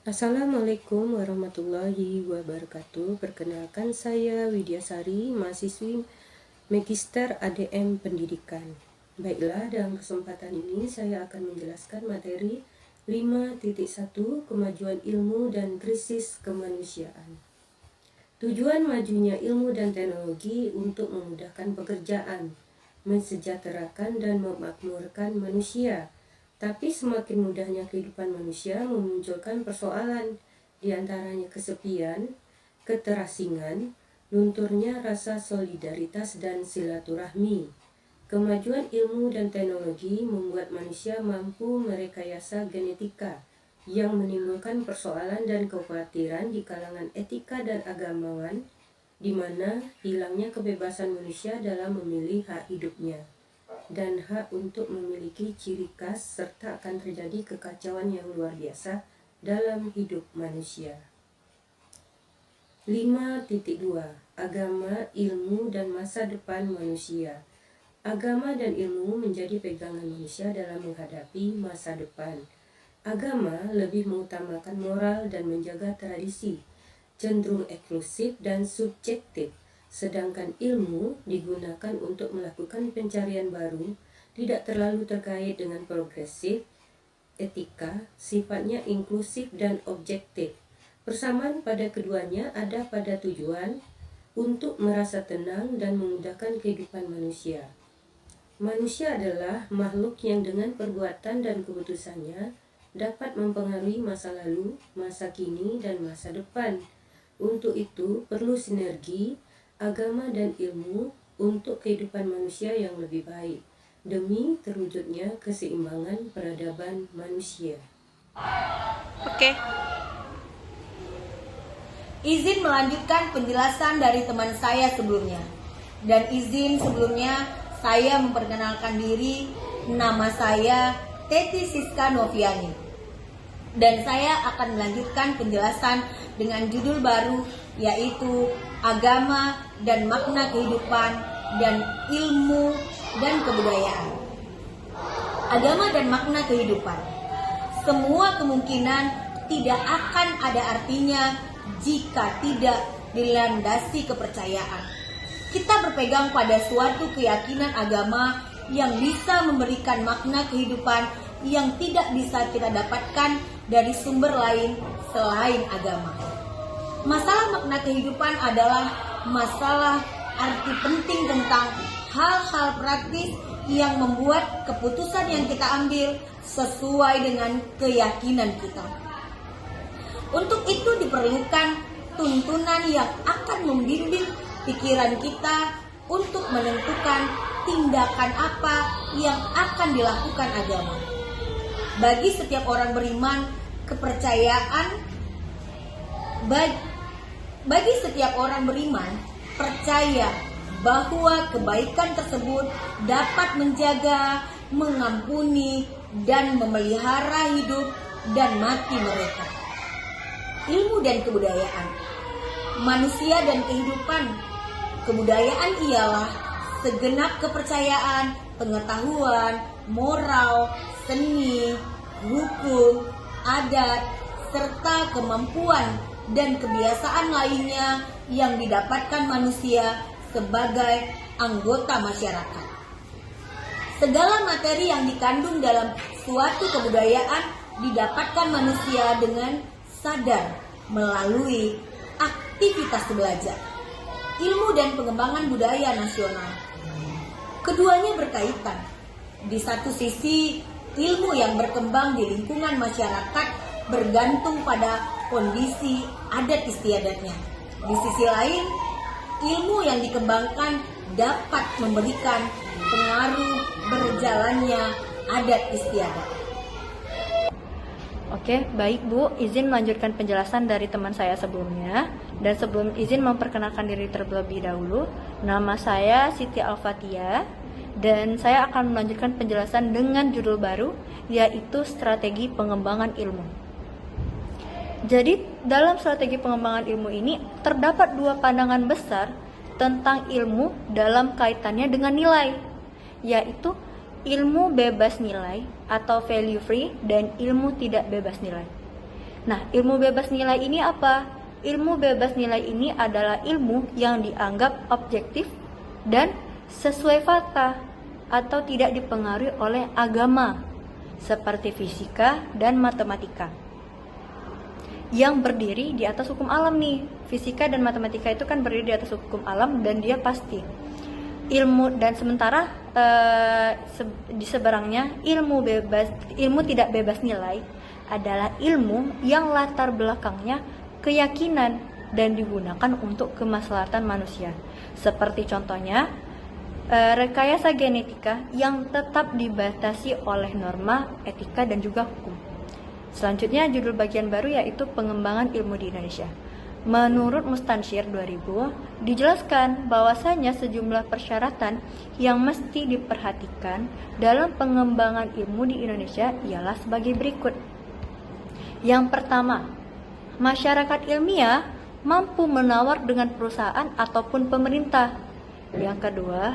Assalamualaikum warahmatullahi wabarakatuh. Perkenalkan, saya Widyasari, mahasiswi Magister ADM Pendidikan. Baiklah, dalam kesempatan ini saya akan menjelaskan materi 5.1 Kemajuan Ilmu dan Krisis Kemanusiaan. Tujuan majunya ilmu dan teknologi untuk memudahkan pekerjaan, mensejahterakan dan memakmurkan manusia. Tapi semakin mudahnya kehidupan manusia memunculkan persoalan, diantaranya kesepian, keterasingan, lunturnya rasa solidaritas dan silaturahmi. Kemajuan ilmu dan teknologi membuat manusia mampu merekayasa genetika yang menimbulkan persoalan dan kekhawatiran di kalangan etika dan agamawan, di mana hilangnya kebebasan manusia dalam memilih hak hidupnya dan hak untuk memiliki ciri khas, serta akan terjadi kekacauan yang luar biasa dalam hidup manusia. 5.2 Agama, ilmu, dan masa depan manusia. Agama dan ilmu menjadi pegangan manusia dalam menghadapi masa depan. Agama lebih mengutamakan moral dan menjaga tradisi, cenderung eksklusif dan subjektif. Sedangkan ilmu digunakan untuk melakukan pencarian baru, tidak terlalu terkait dengan progresif, etika, sifatnya inklusif dan objektif. Persamaan pada keduanya ada pada tujuan untuk merasa tenang dan memudahkan kehidupan manusia. Manusia adalah makhluk yang dengan perbuatan dan keputusannya dapat mempengaruhi masa lalu, masa kini, dan masa depan. Untuk itu perlu sinergi agama dan ilmu untuk kehidupan manusia yang lebih baik, demi terwujudnya keseimbangan peradaban manusia. Oke. Izin melanjutkan penjelasan dari teman saya sebelumnya. Dan izin sebelumnya saya memperkenalkan diri. Nama saya Teti Siska Noviani. Dan saya akan melanjutkan penjelasan dengan judul baru, yaitu Agama dan Makna Kehidupan dan Ilmu dan Kebudayaan. Agama dan makna kehidupan. Semua kemungkinan tidak akan ada artinya jika tidak dilandasi kepercayaan. Kita berpegang pada suatu keyakinan agama yang bisa memberikan makna kehidupan yang tidak bisa kita dapatkan dari sumber lain selain agama. Masalah makna kehidupan adalah masalah arti penting tentang hal-hal praktis yang membuat keputusan yang kita ambil sesuai dengan keyakinan kita. Untuk itu diperlukan tuntunan yang akan membimbing pikiran kita untuk menentukan tindakan apa yang akan dilakukan agama. Bagi setiap orang beriman, bagi setiap orang beriman percaya bahwa kebaikan tersebut dapat menjaga, mengampuni, dan memelihara hidup dan mati mereka. Ilmu dan kebudayaan. Manusia dan kehidupan. Kebudayaan ialah segenap kepercayaan, pengetahuan, moral, seni, hukum, adat, serta kemampuan dan kebiasaan lainnya yang didapatkan manusia sebagai anggota masyarakat. Segala materi yang dikandung dalam suatu kebudayaan didapatkan manusia dengan sadar melalui aktivitas belajar, ilmu dan pengembangan budaya nasional. Keduanya berkaitan. Di satu sisi, ilmu yang berkembang di lingkungan masyarakat bergantung pada kondisi adat istiadatnya. Di sisi lain, ilmu yang dikembangkan dapat memberikan pengaruh berjalannya adat istiadat. Oke, baik Bu, izin melanjutkan penjelasan dari teman saya sebelumnya. Dan sebelum izin memperkenalkan diri terlebih dahulu, nama saya Siti Alfatia, dan saya akan melanjutkan penjelasan dengan judul baru, yaitu Strategi Pengembangan Ilmu. Jadi, dalam strategi pengembangan ilmu ini terdapat dua pandangan besar tentang ilmu dalam kaitannya dengan nilai, yaitu ilmu bebas nilai atau value free dan ilmu tidak bebas nilai. Nah, ilmu bebas nilai ini apa? Ilmu bebas nilai ini adalah ilmu yang dianggap objektif dan sesuai fakta atau tidak dipengaruhi oleh agama, seperti fisika dan matematika, yang berdiri di atas hukum alam nih. Fisika dan matematika itu kan berdiri di atas hukum alam dan dia pasti. Ilmu dan sementara di seberangnya ilmu tidak bebas nilai adalah ilmu yang latar belakangnya keyakinan dan digunakan untuk kemaslahatan manusia. Seperti contohnya rekayasa genetika yang tetap dibatasi oleh norma, etika, dan juga hukum. Selanjutnya judul bagian baru yaitu pengembangan ilmu di Indonesia. Menurut Mustansyir 2000, dijelaskan bahwasanya sejumlah persyaratan yang mesti diperhatikan dalam pengembangan ilmu di Indonesia ialah sebagai berikut. Yang pertama, masyarakat ilmiah mampu menawar dengan perusahaan ataupun pemerintah. Yang kedua,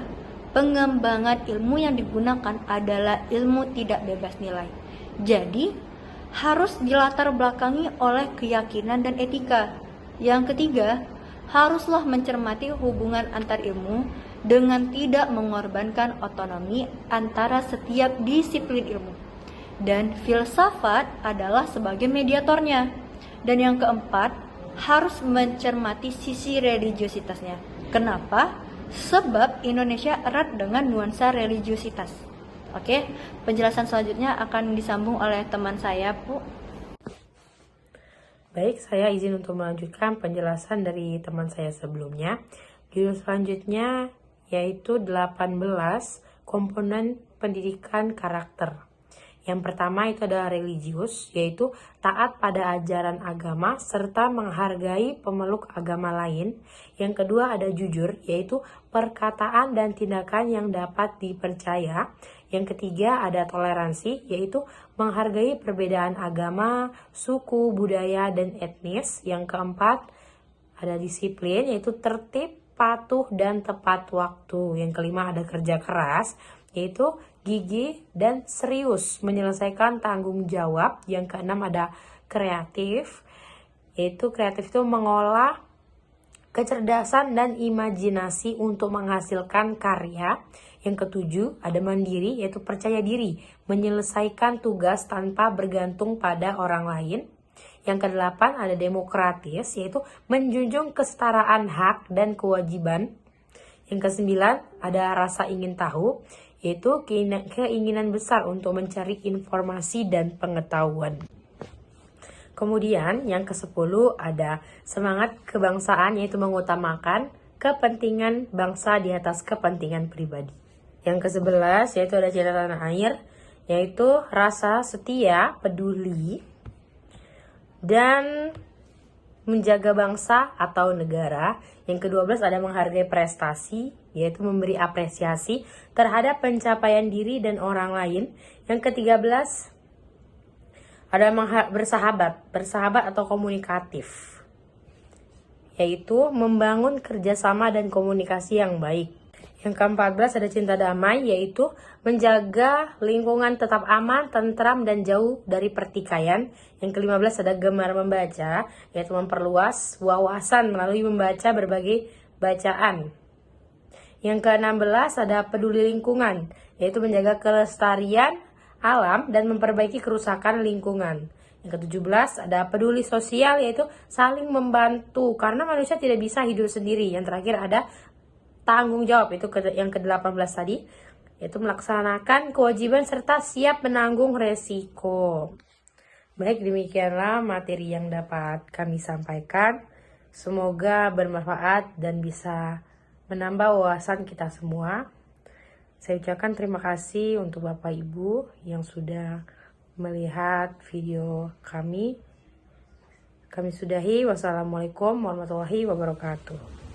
pengembangan ilmu yang digunakan adalah ilmu tidak bebas nilai. Jadi, harus dilatar belakangi oleh keyakinan dan etika. Yang ketiga, haruslah mencermati hubungan antar ilmu dengan tidak mengorbankan otonomi antara setiap disiplin ilmu. Dan filsafat adalah sebagai mediatornya. Dan yang keempat, harus mencermati sisi religiositasnya. Kenapa? Sebab Indonesia erat dengan nuansa religiositas. Oke, penjelasan selanjutnya akan disambung oleh teman saya, Bu. Baik, saya izin untuk melanjutkan penjelasan dari teman saya sebelumnya. Judul selanjutnya yaitu 18 komponen pendidikan karakter. Yang pertama itu adalah religius, yaitu taat pada ajaran agama serta menghargai pemeluk agama lain. Yang kedua ada jujur, yaitu perkataan dan tindakan yang dapat dipercaya. Yang ketiga ada toleransi, yaitu menghargai perbedaan agama, suku, budaya, dan etnis. Yang keempat ada disiplin, yaitu tertib, patuh, dan tepat waktu. Yang kelima ada kerja keras, yaitu gigih dan serius menyelesaikan tanggung jawab. Yang keenam ada kreatif, yaitu kreatif itu mengolah kecerdasan dan imajinasi untuk menghasilkan karya. Yang ketujuh ada mandiri, yaitu percaya diri menyelesaikan tugas tanpa bergantung pada orang lain. Yang kedelapan ada demokratis, yaitu menjunjung kesetaraan hak dan kewajiban. Yang kesembilan ada rasa ingin tahu, yaitu keinginan besar untuk mencari informasi dan pengetahuan. Kemudian yang ke-10 ada semangat kebangsaan, yaitu mengutamakan kepentingan bangsa di atas kepentingan pribadi. Yang ke-11 yaitu ada cinta tanah air, yaitu rasa setia, peduli, dan menjaga bangsa atau negara. Yang ke-12 ada menghargai prestasi, yaitu memberi apresiasi terhadap pencapaian diri dan orang lain. Yang ke-13 ada bersahabat atau komunikatif, yaitu membangun kerjasama dan komunikasi yang baik. Yang ke-14 ada cinta damai, yaitu menjaga lingkungan tetap aman, tentram, dan jauh dari pertikaian. Yang ke-15 ada gemar membaca, yaitu memperluas wawasan melalui membaca berbagai bacaan. Yang ke-16 ada peduli lingkungan, yaitu menjaga kelestarian alam dan memperbaiki kerusakan lingkungan. Yang ke-17 ada peduli sosial, yaitu saling membantu karena manusia tidak bisa hidup sendiri. Yang terakhir ada tanggung jawab, itu yang ke-18 tadi, yaitu melaksanakan kewajiban serta siap menanggung resiko. Baik, demikianlah materi yang dapat kami sampaikan. Semoga bermanfaat dan bisa menambah wawasan kita semua. Saya ucapkan terima kasih untuk Bapak Ibu yang sudah melihat video kami. Kami sudahi. Wassalamualaikum warahmatullahi wabarakatuh.